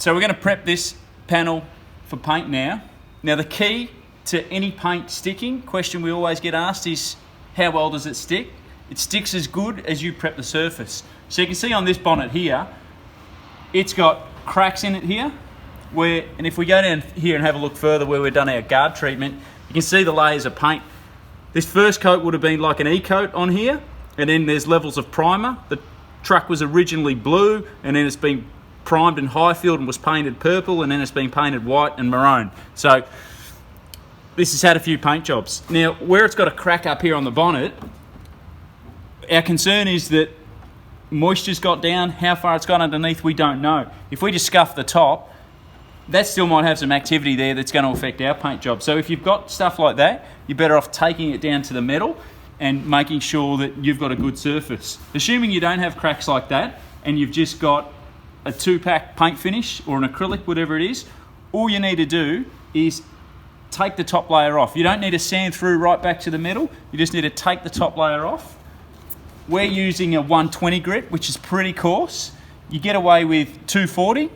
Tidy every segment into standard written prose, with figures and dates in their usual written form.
So we're going to prep this panel for paint now. Now the key to any paint sticking, question we always get asked is, how well does it stick? It sticks as good as you prep the surface. So you can see on this bonnet here, it's got cracks in it here, and if we go down here and have a look further where we've done our guard treatment, you can see the layers of paint. This first coat would have been like an E-coat on here, and then there's levels of primer. The truck was originally blue, and then it's been primed and high-filled and was painted purple, and then it's been painted white and maroon. So this has had a few paint jobs. Now, where it's got a crack up here on the bonnet, our concern is that moisture's got down. How far it's gone underneath, we don't know. If we just scuff the top, that still might have some activity there that's going to affect our paint job. So if you've got stuff like that, you're better off taking it down to the metal and making sure that you've got a good surface. Assuming you don't have cracks like that and you've just got a 2-pack paint finish or an acrylic, whatever it is, all you need to do is take the top layer off. You don't need to sand through right back to the metal. You just need to take the top layer off. We're using a 120 grit, which is pretty coarse. You get away with 240.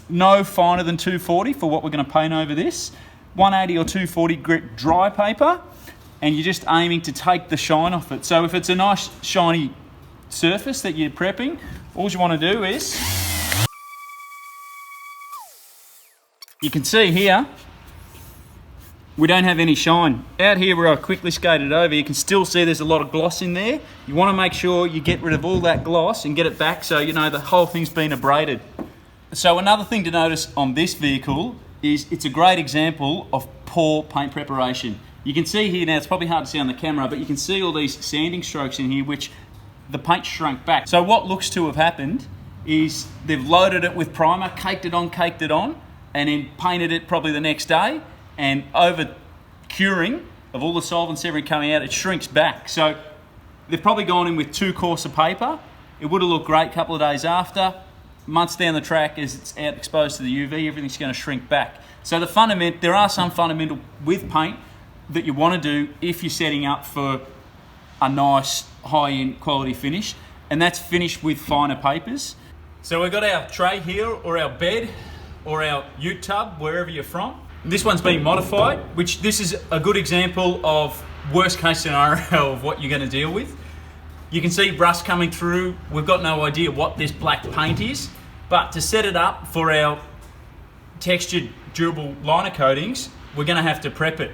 No finer than 240 for what we're going to paint over this. 180 or 240 grit dry paper, and you're just aiming to take the shine off it. So if it's a nice shiny surface that you're prepping, all you want to do is, you can see here, we don't have any shine. Out here where I quickly skated over, you can still see there's a lot of gloss in there. You want to make sure you get rid of all that gloss and get it back so you know the whole thing's been abraded. So another thing to notice on this vehicle is it's a great example of poor paint preparation. You can see here now, it's probably hard to see on the camera, but you can see all these sanding strokes in here which the paint shrunk back. So what looks to have happened is they've loaded it with primer, caked it on, and then painted it probably the next day, and over curing of all the solvents everything coming out, it shrinks back. So they've probably gone in with too coarse a paper. It would have looked great a couple of days after. Months down the track, as it's out exposed to the UV, everything's going to shrink back. So there are some fundamental with paint that you want to do if you're setting up for a nice high-end quality finish, and that's finished with finer papers. So we've got our tray here, or our bed, or our ute tub, wherever you're from. This one's been modified, which this is a good example of worst case scenario of what you're going to deal with. You can see rust coming through. We've got no idea what this black paint is, but to set it up for our textured durable liner coatings, we're going to have to prep it.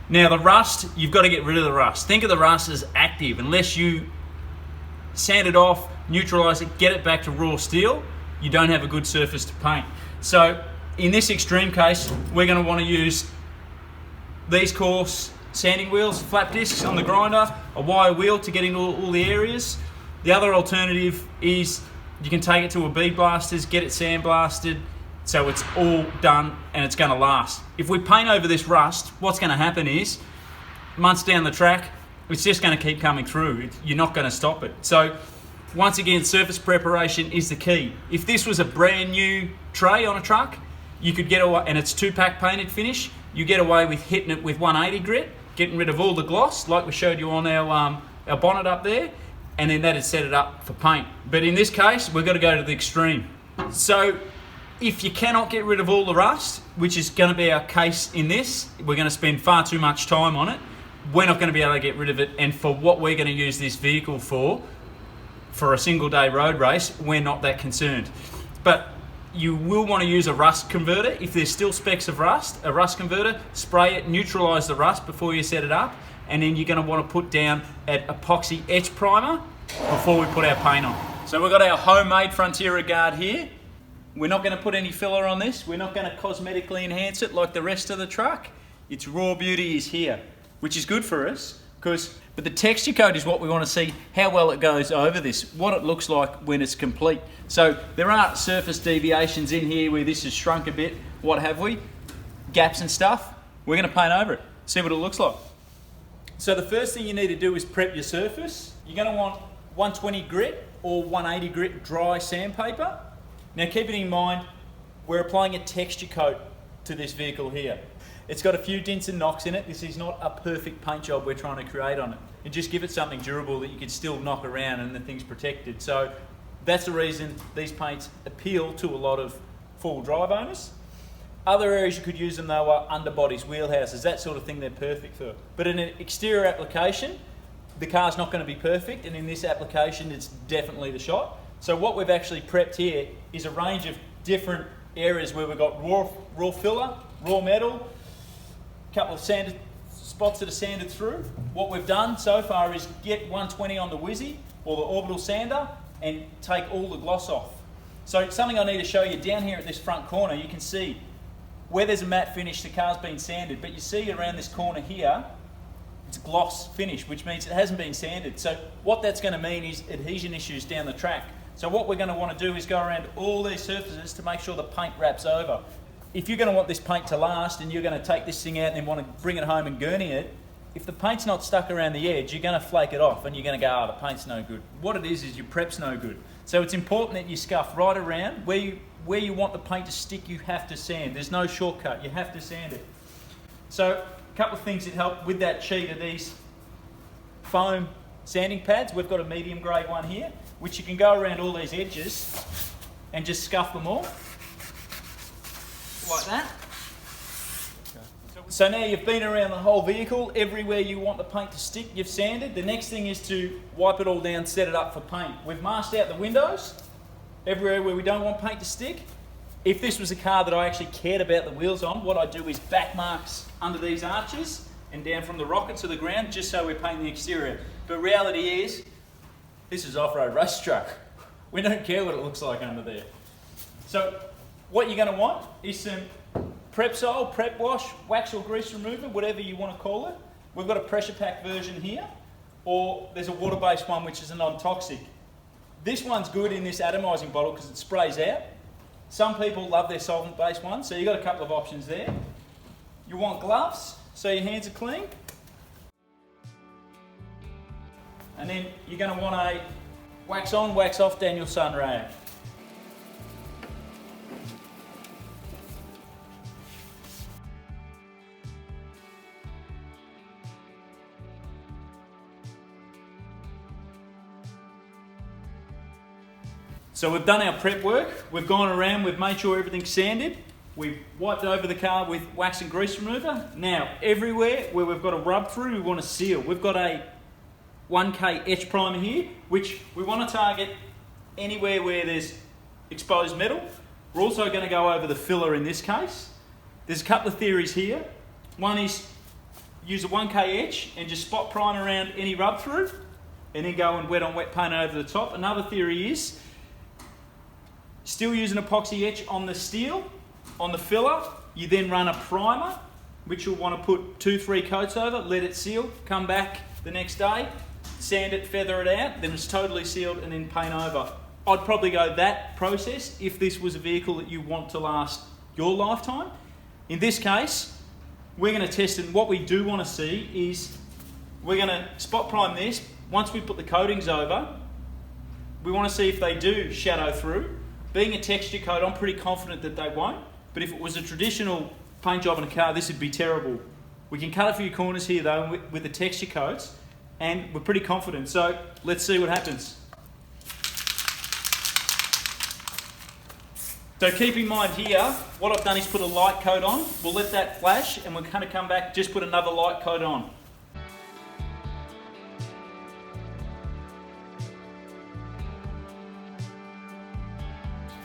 Now the rust, you've got to get rid of the rust. Think of the rust as active. Unless you sand it off, neutralize it, get it back to raw steel, you don't have a good surface to paint. So in this extreme case, we're going to want to use these coarse sanding wheels, flap discs on the grinder, a wire wheel to get into all the areas. The other alternative is you can take it to a bead blasters, get it sandblasted, so it's all done and it's going to last. If we paint over this rust, what's going to happen is, months down the track, it's just going to keep coming through. You're not going to stop it. So once again, surface preparation is the key. If this was a brand new tray on a truck, you could get away, and it's 2-pack painted finish, you get away with hitting it with 180 grit, getting rid of all the gloss, like we showed you on our bonnet up there, and then that'd set it up for paint. But in this case, we've got to go to the extreme. So if you cannot get rid of all the rust, which is going to be our case in this, we're going to spend far too much time on it. We're not going to be able to get rid of it, and for what we're going to use this vehicle for a single day road race, we're not that concerned. But you will want to use a rust converter. If there's still specks of rust, a rust converter, spray it, neutralize the rust before you set it up, and then you're going to want to put down an epoxy etch primer before we put our paint on. So we've got our homemade Frontiera guard here. We're not going to put any filler on this. We're not going to cosmetically enhance it like the rest of the truck. Its raw beauty is here, which is good for us, but the texture coat is what we want to see, how well it goes over this, what it looks like when it's complete. So there are surface deviations in here where this has shrunk a bit, what have we, gaps and stuff. We're going to paint over it, see what it looks like. So the first thing you need to do is prep your surface. You're going to want 120 grit or 180 grit dry sandpaper. Now keeping in mind, we're applying a texture coat to this vehicle here. It's got a few dents and knocks in it. This is not a perfect paint job we're trying to create on it. And just give it something durable that you can still knock around and the thing's protected. So That's the reason these paints appeal to a lot of four-wheel drive owners. Other areas you could use them though are underbodies, wheelhouses, that sort of thing they're perfect for. But in an exterior application, the car's not going to be perfect, and in this application it's definitely the shot. So what we've actually prepped here is a range of different areas where we've got raw filler, raw metal, a couple of sanded spots that are sanded through. What we've done so far is get 120 on the Wizzy or the orbital sander and take all the gloss off. So something I need to show you down here at this front corner, you can see where there's a matte finish, the car's been sanded, but you see around this corner here, it's gloss finish, which means it hasn't been sanded. So what that's going to mean is adhesion issues down the track. So what we're going to want to do is go around all these surfaces to make sure the paint wraps over. If you're going to want this paint to last and you're going to take this thing out and then want to bring it home and gurney it, if the paint's not stuck around the edge, you're going to flake it off and you're going to go, oh, the paint's no good. What it is your prep's no good. So it's important that you scuff right around. Where you want the paint to stick, you have to sand. There's no shortcut, you have to sand it. So a couple of things that help with that cheat are these foam sanding pads. We've got a medium grade one here, which you can go around all these edges and just scuff them all, like that. So now you've been around the whole vehicle, everywhere you want the paint to stick, you've sanded. The next thing is to wipe it all down, set it up for paint. We've masked out the windows, everywhere where we don't want paint to stick. If this was a car that I actually cared about the wheels on, what I do is back marks under these arches and down from the rocket to the ground, just so we're painting the exterior. But reality is, this is off-road race truck. We don't care what it looks like under there. So what you're going to want is some prep sol, prep wash, wax or grease remover, whatever you want to call it. We've got a pressure pack version here, or there's a water-based one which is a non-toxic. This one's good in this atomizing bottle because it sprays out. Some people love their solvent-based ones, so you've got a couple of options there. You want gloves, so your hands are clean. And then you're going to want a wax on, wax off Daniel Sun rag. So we've done our prep work, we've gone around, we've made sure everything's sanded, we've wiped over the car with wax and grease remover. Now, everywhere where we've got a rub through, we want to seal. We've got a 1K etch primer here, which we want to target anywhere where there's exposed metal. We're also going to go over the filler in this case. There's a couple of theories here. One is use a 1K etch and just spot prime around any rub through and then go and wet on wet paint over the top. Another theory is still use an epoxy etch on the steel, on the filler. You then run a primer, which you'll want to put 2-3 coats over, let it seal, come back the next day, sand it, feather it out, then it's totally sealed and then paint over. I'd probably go that process if this was a vehicle that you want to last your lifetime. In this case, we're going to test it, and what we do want to see is we're going to spot prime this. Once we put the coatings over, we want to see if they do shadow through. Being a texture coat, I'm pretty confident that they won't, but if it was a traditional paint job in a car, this would be terrible. We can cut a few corners here though with the texture coats, and we're pretty confident. So let's see what happens. So keep in mind here, what I've done is put a light coat on. We'll let that flash and we're going to come back, just put another light coat on.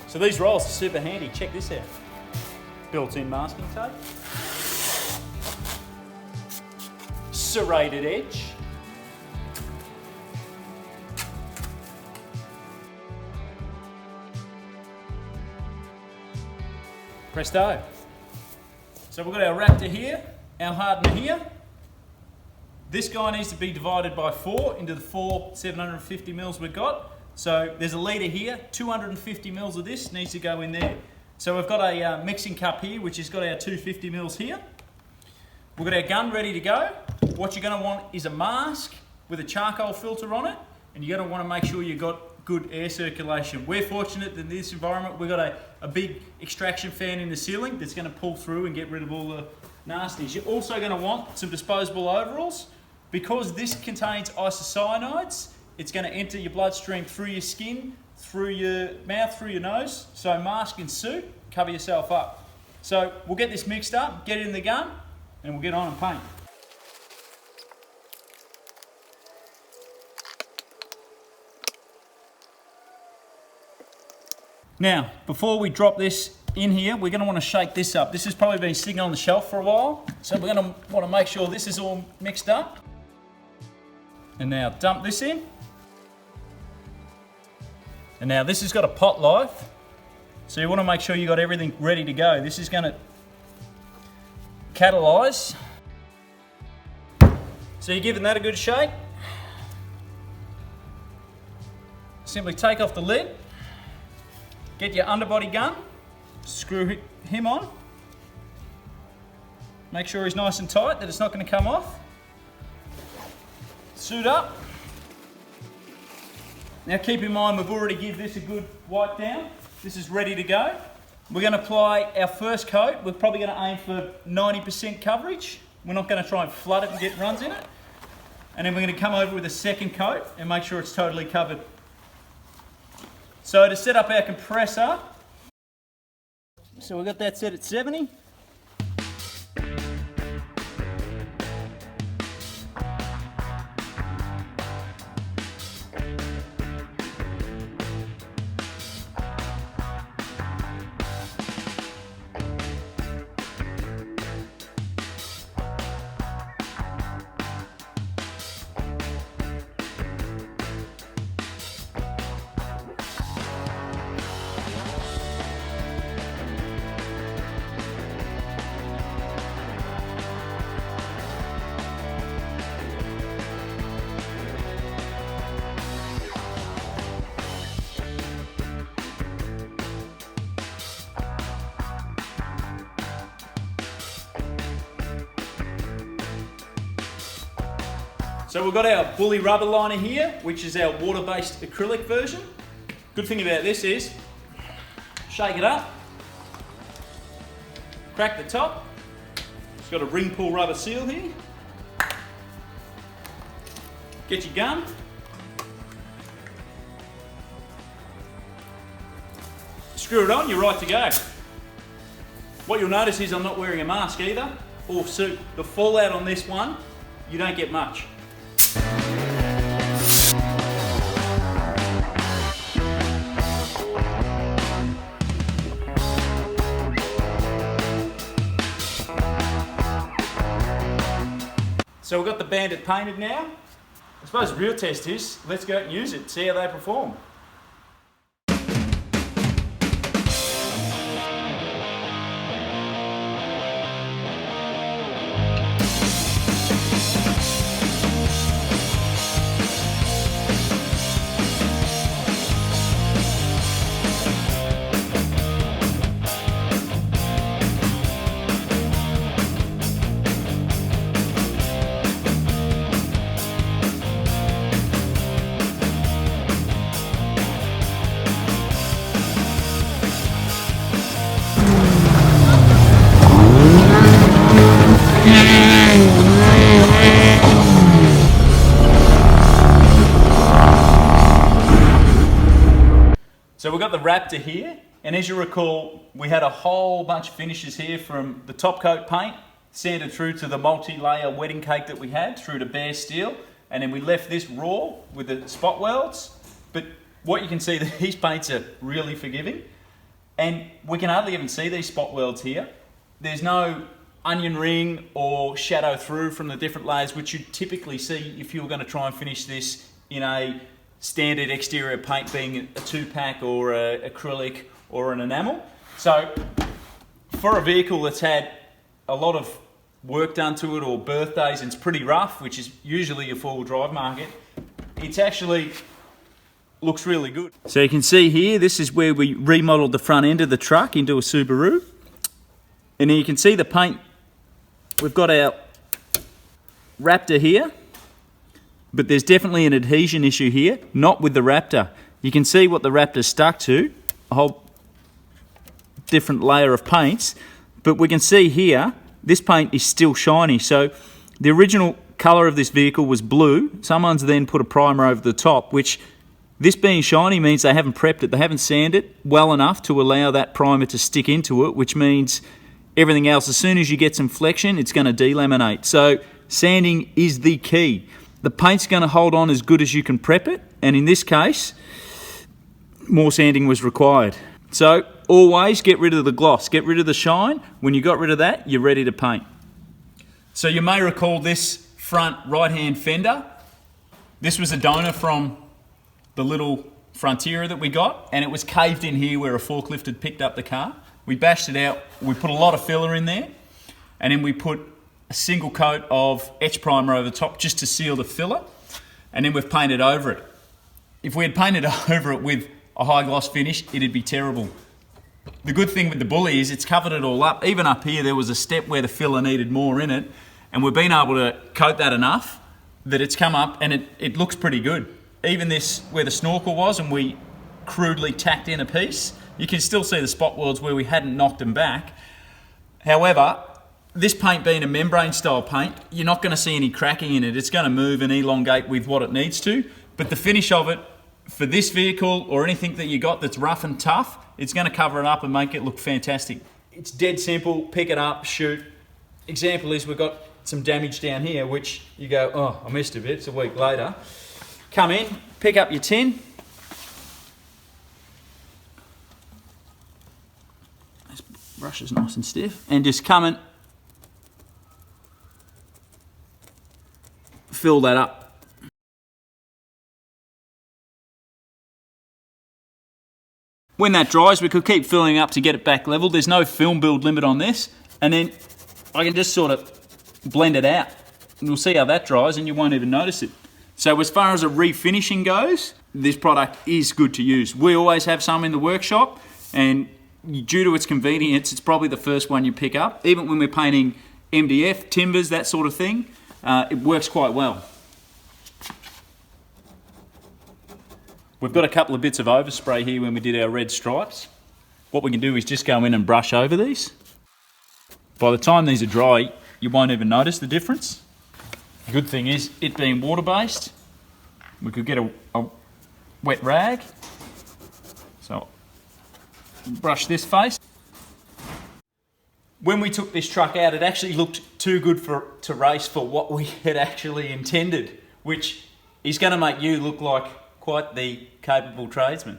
So these rolls are super handy, check this out. Built-in masking tape. Serrated edge. Presto. So we've got our Raptor here, our hardener here. This guy needs to be divided by 4 into the 4 750 mils we've got. So there's a litre here, 250 mils of this needs to go in there. So we've got a mixing cup here, which has got our 250 mils here. We've got our gun ready to go. What you're going to want is a mask with a charcoal filter on it, and you're going to want to make sure you've got good air circulation. We're fortunate that in this environment we've got a big extraction fan in the ceiling that's going to pull through and get rid of all the nasties. You're also going to want some disposable overalls. Because this contains isocyanides, it's going to enter your bloodstream through your skin, through your mouth, through your nose. So mask and suit, cover yourself up. So we'll get this mixed up, get it in the gun, and we'll get on and paint. Now, before we drop this in here, we're going to want to shake this up. This has probably been sitting on the shelf for a while, so we're going to want to make sure this is all mixed up. And now dump this in. And now this has got a pot life, so you want to make sure you got everything ready to go. This is going to catalyse. So you're giving that a good shake. Simply take off the lid. Get your underbody gun, screw him on. Make sure he's nice and tight, that it's not going to come off. Suit up. Now keep in mind we've already given this a good wipe down. This is ready to go. We're going to apply our first coat. We're probably going to aim for 90% coverage. We're not going to try and flood it and get runs in it. And then we're going to come over with a second coat and make sure it's totally covered. So to set up our compressor, so we've got that set at 70. So we've got our bully rubber liner here, which is our water-based acrylic version. Good thing about this is, shake it up, crack the top. It's got a ring pull rubber seal here. Get your gun. Screw it on, you're right to go. What you'll notice is I'm not wearing a mask either, or suit. The fallout on this one, you don't get much. So we've got the Bandit painted now. I suppose the real test is, let's go out and use it, see how they perform. So we've got the Raptor here, and as you recall, we had a whole bunch of finishes here from the top coat paint, sanded through to the multi-layer wedding cake that we had, through to bare steel, and then we left this raw with the spot welds. But what you can see, these paints are really forgiving, and we can hardly even see these spot welds here. There's no onion ring or shadow through from the different layers, which you'd typically see if you were going to try and finish this in a standard exterior paint, being a 2-pack or a acrylic or an enamel. So for a vehicle that's had a lot of work done to it, or birthdays, and it's pretty rough, which is usually a 4-wheel drive market, it's actually looks really good. So you can see here, this is where we remodeled the front end of the truck into a Subaru. And then you can see the paint. We've got our Raptor here, but there's definitely an adhesion issue here, not with the Raptor. You can see what the Raptor's stuck to, a whole different layer of paints, but we can see here, this paint is still shiny. So the original colour of this vehicle was blue. Someone's then put a primer over the top, which This being shiny means they haven't prepped it, they haven't sanded it well enough to allow that primer to stick into it, which means everything else, as soon as you get some flexion, it's going to delaminate. So sanding is the key. The paint's going to hold on as good as you can prep it, and in this case, more sanding was required. So always get rid of the gloss, get rid of the shine. When you got rid of that, you're ready to paint. So you may recall this front right-hand fender. This was a donor from the little Frontiera that we got, and it was caved in here where a forklift had picked up the car. We bashed it out, we put a lot of filler in there, and then we put a single coat of etch primer over the top just to seal the filler, and then we've painted over it. If we had painted over it with a high gloss finish, it'd be terrible. The good thing with the Bully is it's covered it all up. Even up here there was a step where the filler needed more in it, and we've been able to coat that enough that it's come up and it looks pretty good. Even this, where the snorkel was and we crudely tacked in a piece, you can still see the spot welds where we hadn't knocked them back. However, this paint being a membrane style paint, you're not going to see any cracking in it. It's going to move and elongate with what it needs to, but the finish of it for this vehicle or anything that you got that's rough and tough, it's going to cover it up and make it look fantastic. It's dead simple, pick it up, shoot. Example is we've got some damage down here, which you go, oh, I missed a bit, it's a week later. Come in, pick up your tin. This brush is nice and stiff. And just come and fill that up. When that dries, we could keep filling up to get it back level. There's no film build limit on this. And then I can just sort of blend it out. And we'll see how that dries and you won't even notice it. So as far as a refinishing goes, this product is good to use. We always have some in the workshop, and due to its convenience, it's probably the first one you pick up. Even when we're painting MDF, timbers, that sort of thing, it works quite well. We've got a couple of bits of overspray here when we did our red stripes. What we can do is just go in and brush over these. By the time these are dry, you won't even notice the difference. The good thing is, it being water-based, we could get a wet rag. So, brush this face. When we took this truck out, it actually looked too good to race for what we had actually intended, which is going to make you look like quite the capable tradesman.